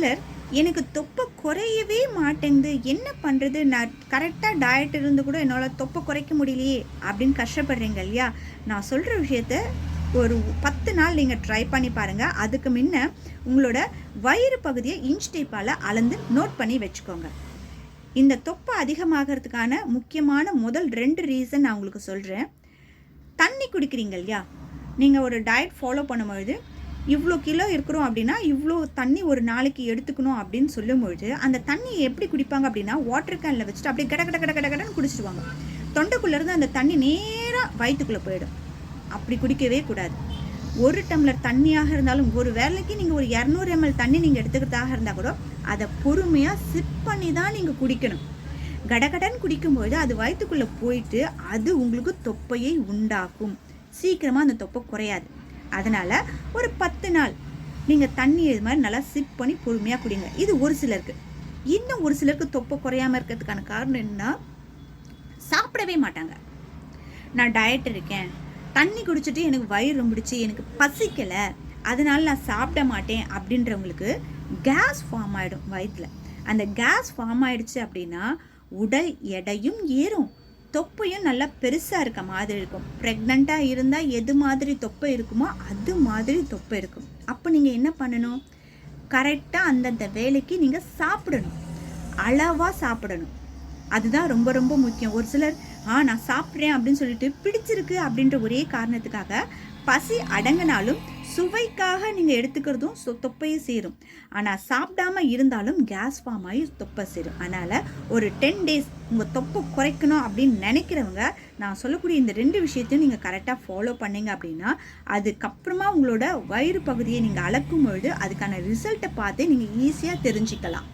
சிலர் எனக்கு தொப்பை குறையவே மாட்டேங்குது, என்ன பண்ணுறது, நான் கரெக்டாக டயட் இருந்து கூட என்னால் தொப்பை குறைக்க முடியலையே அப்படின்னு கஷ்டப்படுறீங்க இல்லையா? நான் சொல்கிற விஷயத்த ஒரு 10 நாள் நீங்கள் ட்ரை பண்ணி பாருங்கள். அதுக்கு முன்ன உங்களோட வயிறு பகுதியை இன்ச் டேப்பால் அளந்து நோட் பண்ணி வச்சுக்கோங்க. இந்த தொப்பை அதிகமாகிறதுக்கான முக்கியமான முதல் 2 ரீசன் நான் உங்களுக்கு சொல்கிறேன். தண்ணி குடிக்கிறீங்க இல்லையா? நீங்கள் ஒரு டயட் ஃபாலோ பண்ணும்பொழுது இவ்வளோ கிலோ இருக்கிறோம் அப்படின்னா இவ்வளோ தண்ணி ஒரு நாளைக்கு எடுத்துக்கணும் அப்படின்னு சொல்லும்பொழுது அந்த தண்ணியை எப்படி குடிப்பாங்க அப்படின்னா வாட்டர் கேனில் வச்சுட்டு அப்படியே கட கட கட கட கடன்னு குடிச்சிடுவாங்க. தொண்டைக்குள்ளேருந்து அந்த தண்ணி நேராக வயிற்றுக்குள்ளே போயிடும். அப்படி குடிக்கவே கூடாது. 1 டம்ளர் தண்ணியாக இருந்தாலும் ஒரு வேளைக்கு நீங்கள் ஒரு 200 ml தண்ணி நீங்கள் எடுத்துக்கிறதாக இருந்தால் கூட அதை பொறுமையாக சிப் பண்ணி தான் நீங்கள் குடிக்கணும். கடகடன் குடிக்கும்போது அது வயிற்றுக்குள்ளே போயிட்டு அது உங்களுக்கு தொப்பையை உண்டாக்கும். சீக்கிரமாக அந்த தொப்பை குறையாது. அதனால் ஒரு 10 நாள் நீங்கள் தண்ணி இது மாதிரி நல்லா சிப் பண்ணி பொறுமையாக குடிங்க. இது ஒரு சிலருக்கு. இன்னும் ஒரு சிலருக்கு தொப்பை குறையாமல் இருக்கிறதுக்கான காரணம் என்னன்னா, சாப்பிடவே மாட்டாங்க. நான் டயட் இருக்கேன், தண்ணி குடிச்சிட்டு எனக்கு வயிறு ரொம்பிடுச்சு, எனக்கு பசிக்கலை, அதனால நான் சாப்பிட மாட்டேன் அப்படின்றவங்களுக்கு கேஸ் ஃபார்ம் ஆகிடும் வயிற்றில். அந்த கேஸ் ஃபார்ம் ஆகிடுச்சு அப்படின்னா உடல் எடையும் ஏறும், தொப்பையும் நல்லா பெருசாக இருக்க மாதிரி இருக்கும். ப்ரெக்னெண்ட்டாக இருந்தால் எது மாதிரி தொப்பை இருக்குமோ அது மாதிரி தொப்பை இருக்கும். அப்போ நீங்கள் என்ன பண்ணணும்? கரெக்டாக அந்தந்த வேலைக்கு நீங்கள் சாப்பிடணும், அளவாக சாப்பிடணும். அதுதான் ரொம்ப ரொம்ப முக்கியம். ஒரு சிலர் நான் சாப்பிட்றேன் அப்படின்னு சொல்லிட்டு பிடிச்சிருக்கு அப்படின்ற ஒரே காரணத்துக்காக பசி அடங்கினாலும் சுவைக்காக நீங்கள் எடுத்துக்கிறதும் தொப்பையை சேரும். ஆனால் சாப்பிடாம இருந்தாலும் கேஸ் ஃபார்ம் ஆகி தொப்பை சேரும். அதனால் ஒரு 10 days உங்கள் தொப்பை குறைக்கணும் அப்படின்னு நினைக்கிறவங்க நான் சொல்லக்கூடிய இந்த 2 விஷயத்தையும் நீங்கள் கரெக்டாக ஃபாலோ பண்ணீங்க அப்படின்னா அதுக்கப்புறமா உங்களோட வயிறு பகுதியை நீங்கள் அளக்கும் பொழுது அதுக்கான ரிசல்ட்டை பார்த்து நீங்கள் ஈஸியாக தெரிஞ்சுக்கலாம்.